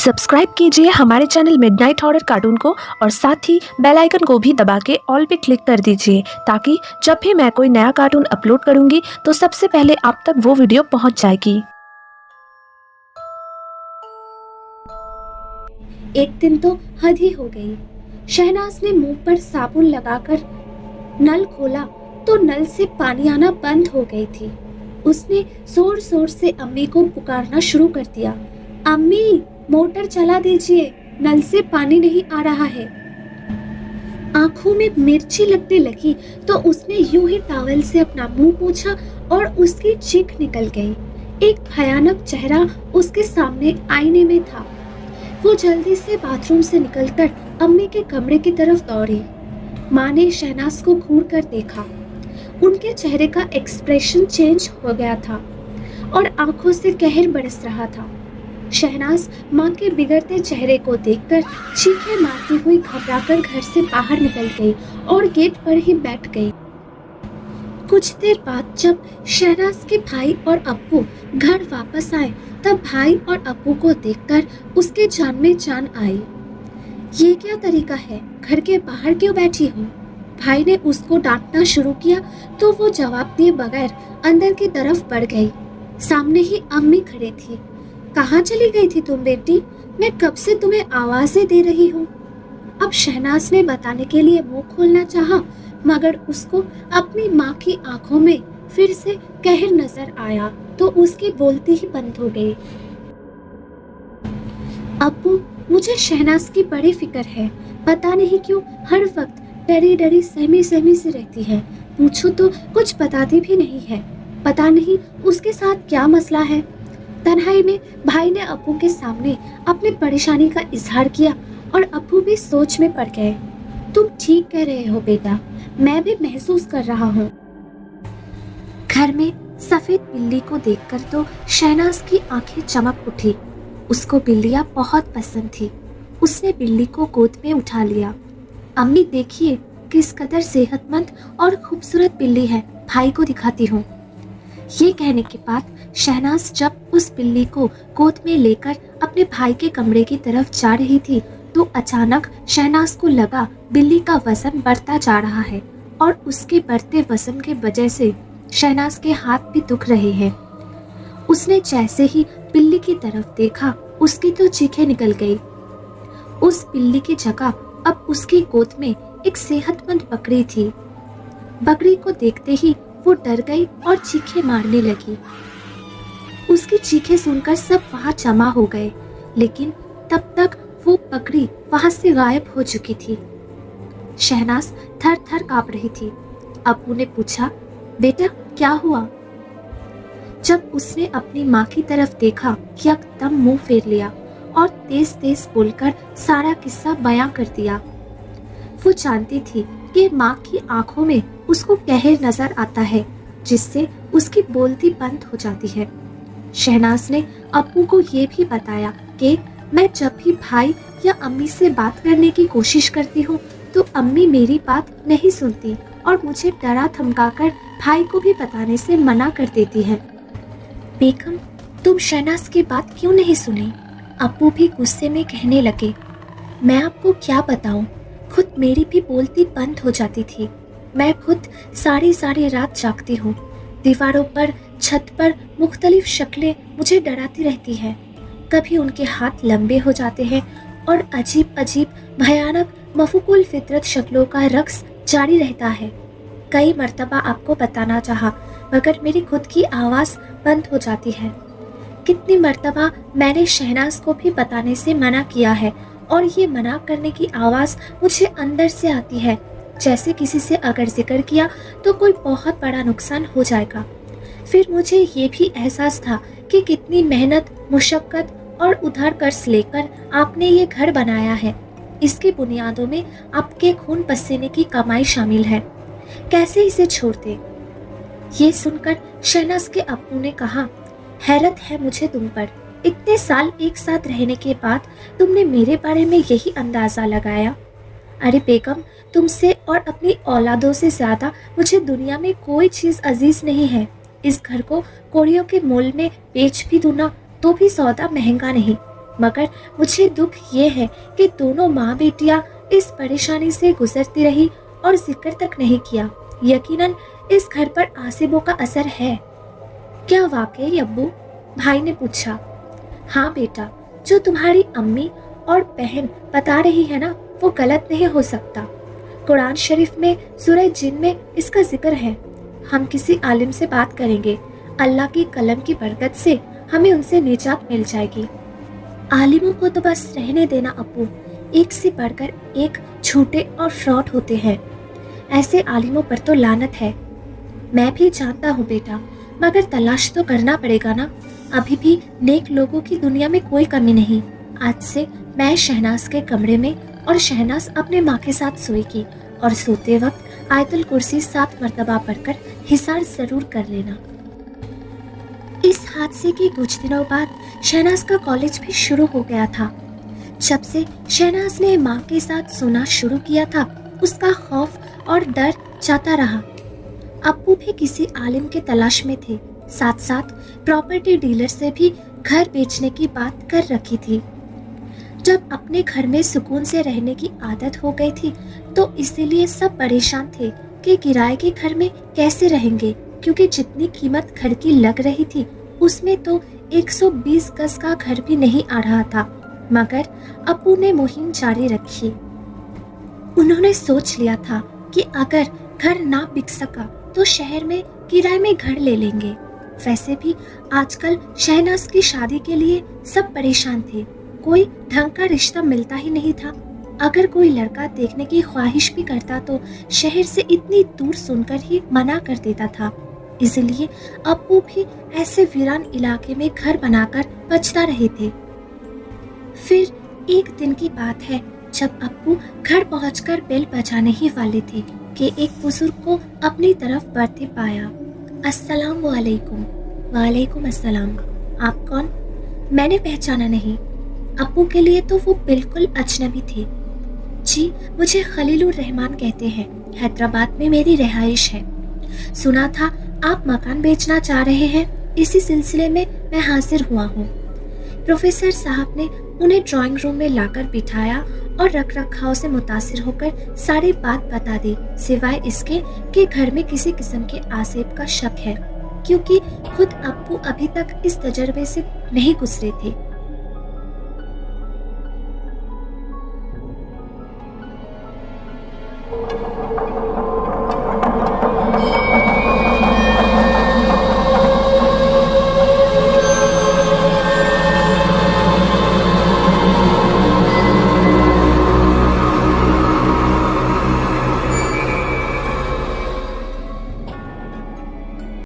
Subscribe कीजिए हमारे channel midnight horror cartoon को और साथ ही बेल आइकन को भी दबा के ऑल पे क्लिक कर दीजिए ताकि जब भी मैं कोई नया कार्टून अपलोड करूंगी तो सबसे पहले आप तक वो वीडियो पहुंच जाएगी। एक दिन तो हद ही हो गई। शहनाज ने मुंह पर साबुन लगाकर नल खोला तो नल से पानी आना बंद हो गई थी। उसने जोर जोर से अम्मी को पुकारना शुरू कर दिया, अम्मी मोटर चला दीजिए, नल से पानी नहीं आ रहा है। आंखों में मिर्ची लगने लगी तो उसने यूं ही टॉवल से अपना मुंह पोंछा और उसकी चीख निकल गई। एक भयानक चेहरा उसके सामने आईने में था। वो जल्दी से बाथरूम से निकलकर अम्मी के कमरे की तरफ दौड़ी। माँ ने शहनाज को घूर कर देखा। उनके चेहरे का एक्सप्रेशन चेंज हो गया था और आंखों से कहर बरस रहा था। शहनाज माँ के बिगड़ते चेहरे को देखकर चीखें मारती हुई घबराकर घर से बाहर निकल गई और गेट पर ही बैठ गई। कुछ देर बाद जब शहनाज के भाई और अप्पू घर वापस आए तब भाई और अप्पू को देखकर उसके जान में जान आई। ये क्या तरीका है, घर के बाहर क्यों बैठी हो? भाई ने उसको डांटना शुरू किया तो वो जवाब दिए बगैर अंदर की तरफ बढ़ गई। सामने ही अम्मी खड़ी थी। कहाँ चली गई थी तुम बेटी? मैं कब से तुम्हें आवाजें दे रही हूँ। अब शहनाज ने बताने के लिए मुंह खोलना चाहा मगर उसको अपनी माँ की आंखों में फिर से कहर नजर आया तो उसकी बोलती ही बंद हो गई। अब्बू, मुझे शहनाज की बड़ी फिक्र है। पता नहीं क्यों हर वक्त डरी डरी सहमी सहमी से रहती है। पूछो तो कुछ बताती भी नहीं है। पता नहीं उसके साथ क्या मसला है। तन्हाई में भाई ने अप्पू के सामने अपनी परेशानी का इजहार किया और अप्पू भी सोच में पड़ गए। तुम ठीक कह रहे हो बेटा, मैं भी महसूस कर रहा हूँ। घर में सफेद बिल्ली को देखकर तो शहनाज की आंखें चमक उठी। उसको बिल्लियाँ बहुत पसंद थी। उसने बिल्ली को गोद में उठा लिया। अम्मी देखिए किस कदर सेहतमंद और खूबसूरत बिल्ली है, भाई को दिखाती हूँ। ये कहने के बाद शहनाज जब उस बिल्ली को गोद में लेकर अपने भाई के कमरे की तरफ जा रही थी तो अचानक शहनाज को लगा बिल्ली का वजन बढ़ता जा रहा है और उसके बढ़ते वजन के वजह से शहनाज के हाथ भी दुख रहे हैं। उसने जैसे ही बिल्ली की तरफ देखा उसकी तो चीखें निकल गई। उस बिल्ली की जगह अब उसकी गोद में एक सेहतमंद बकरी थी। बकरी को देखते ही वो डर गई और चीखें मारने लगी। उसकी चीखें सुनकर सब वहां जमा हो गए, लेकिन तब तक वो बकरी वहां से गायब हो चुकी थी। शहनाज थर थर कांप रही थी। अब्बू ने पूछा, बेटा क्या हुआ? जब उसने अपनी माँ की तरफ देखा यकदम मुंह फेर लिया और तेज तेज बोलकर सारा किस्सा बयां कर दिया। वो जानती थी कि माँ की आंखों में उसको कहर नजर आता है जिससे उसकी बोलती बंद हो जाती है। शहनाज ने अप्पू को ये भी बताया कि मैं जब भी भाई या अम्मी से बात करने की कोशिश करती हूँ तो अम्मी मेरी बात नहीं सुनती और मुझे डरा धमकाकर भाई को भी बताने से मना कर देती है। बेगम, तुम शहनाज की बात क्यों नहीं सुनी? अप्पू भी गुस्से में कहने लगे। मैं आपको क्या बताऊं, खुद मेरी भी बोलती बंद हो जाती थी। मैं खुद सारी रात जागती हूँ। दीवारों पर, छत पर मुख्तलिफ शक्लें मुझे डराती रहती हैं। कभी उनके हाथ लंबे हो जाते हैं और अजीब अजीब भयानक मफूकुल फितरत शक्लों का रक्स जारी रहता है। कई मर्तबा आपको बताना चाहा मगर मेरी खुद की आवाज़ बंद हो जाती है। कितनी मर्तबा मैंने शहनाज को भी बताने से मना किया है और ये मना करने की आवाज़ मुझे अंदर से आती है, जैसे किसी से अगर जिक्र किया तो कोई बहुत बड़ा नुकसान हो जाएगा। फिर मुझे ये भी एहसास था कि कितनी मेहनत, मुशक्क़त और उधार कर्ज लेकर आपने ये घर बनाया है। इसकी बुनियादों में आपके खून पसीने की कमाई शामिल है। कैसे इसे छोड़ दे? ये सुनकर शहनाज के अप्पू ने कहा, हैरत है मुझे तुम पर। इतने साल एक साथ रहने के बाद तुमने मेरे बारे में यही अंदाज़ा लगाया। अरे बेगम, तुमसे और अपनी औलादों से ज़्यादा मुझे दुनिया में कोई चीज़ अजीज़ नहीं है। इस घर को कौड़ियों के मोल में बेच भी दूँ ना तो भी सौदा महंगा नहीं। मगर मुझे दुख ये है कि दोनों माँ बेटियाँ इस परेशानी से गुजरती रही और जिक्र तक नहीं किया। यकीनन इस घर पर आसिबों का असर है। क्या वाकई अब्बू? भाई ने पूछा। हाँ बेटा, जो तुम्हारी अम्मी और बहन बता रही है ना, वो गलत नहीं हो सकता। कुरान शरीफ में सूरह जिन में इसका जिक्र है। हम किसी आलिम से बात करेंगे, अल्लाह की कलम की बरकत से हमें उनसे निजात मिल जाएगी। आलिमों को तो बस रहने देना अब्बू, एक से बढ़कर एक झूठे और फ्रॉड होते हैं। ऐसे आलिमों पर तो लानत है। मैं भी जानता हूँ बेटा, मगर तलाश तो करना पड़ेगा ना। अभी भी नेक लोगों की दुनिया में कोई कमी नहीं। आज से मैं शहनाज के कमरे में और शहनाज अपने माँ के साथ सोएगी और सोते वक्त आयतुल कुर्सी 7 मर्तबा पढ़कर हिसार जरूर कर लेना। इस हादसे के कुछ दिनों बाद शहनाज का कॉलेज भी शुरू हो गया था। जब से शहनाज ने माँ के साथ सोना शुरू किया था, उसका खौफ और डर जाता रहा। अप्पू भी किसी आलिम के तलाश में थे, साथ साथ प्रॉपर्टी डीलर से भी घर बेचने की बात कर रखी थी। जब अपने घर में सुकून से रहने की आदत हो गई थी, तो इसीलिए सब परेशान थे कि किराए के घर में कैसे रहेंगे, क्योंकि जितनी कीमत घर की लग रही थी उसमें तो 120 गज का घर भी नहीं आ रहा था। मगर अप्पू ने मुहिम जारी रखी। उन्होंने सोच लिया था कि अगर घर ना बिक सका तो शहर में किराए में घर ले लेंगे। वैसे भी आजकल शहनाज की शादी के लिए सब परेशान थे, कोई ढंग का रिश्ता मिलता ही नहीं था। अगर कोई लड़का देखने की ख्वाहिश भी करता तो शहर से इतनी दूर सुनकर ही मना कर देता था। इसलिए अप्पू भी ऐसे वीरान इलाके में घर बनाकर बचता रहे थे। फिर एक दिन की बात है, जब अप्पू घर पहुंचकर बेल बजाने ही वाले थे कि एक बुजुर्ग को अपनी तरफ बढ़ते पाया। अस्सलाम वालेकुम। वालेकुम अस्सलाम। आप कौन? मैंने पहचाना नहीं। अप्पू के लिए तो वो बिल्कुल अजनबी थे। जी, मुझे खलीलुर रहमान कहते हैं, हैदराबाद में मेरी रिहाइश है। सुना था आप मकान बेचना चाह रहे हैं, इसी सिलसिले में मैं हाजिर हुआ हूँ। प्रोफेसर साहब ने उन्हें ड्राइंग रूम में लाकर बिठाया और रख रखाव से मुतासिर होकर सारी बात बता दी, सिवाय इसके कि घर में किसी किस्म के आसेब का शक है, क्योंकि खुद अप्पू अभी तक इस तजर्बे से नहीं गुजरे थे।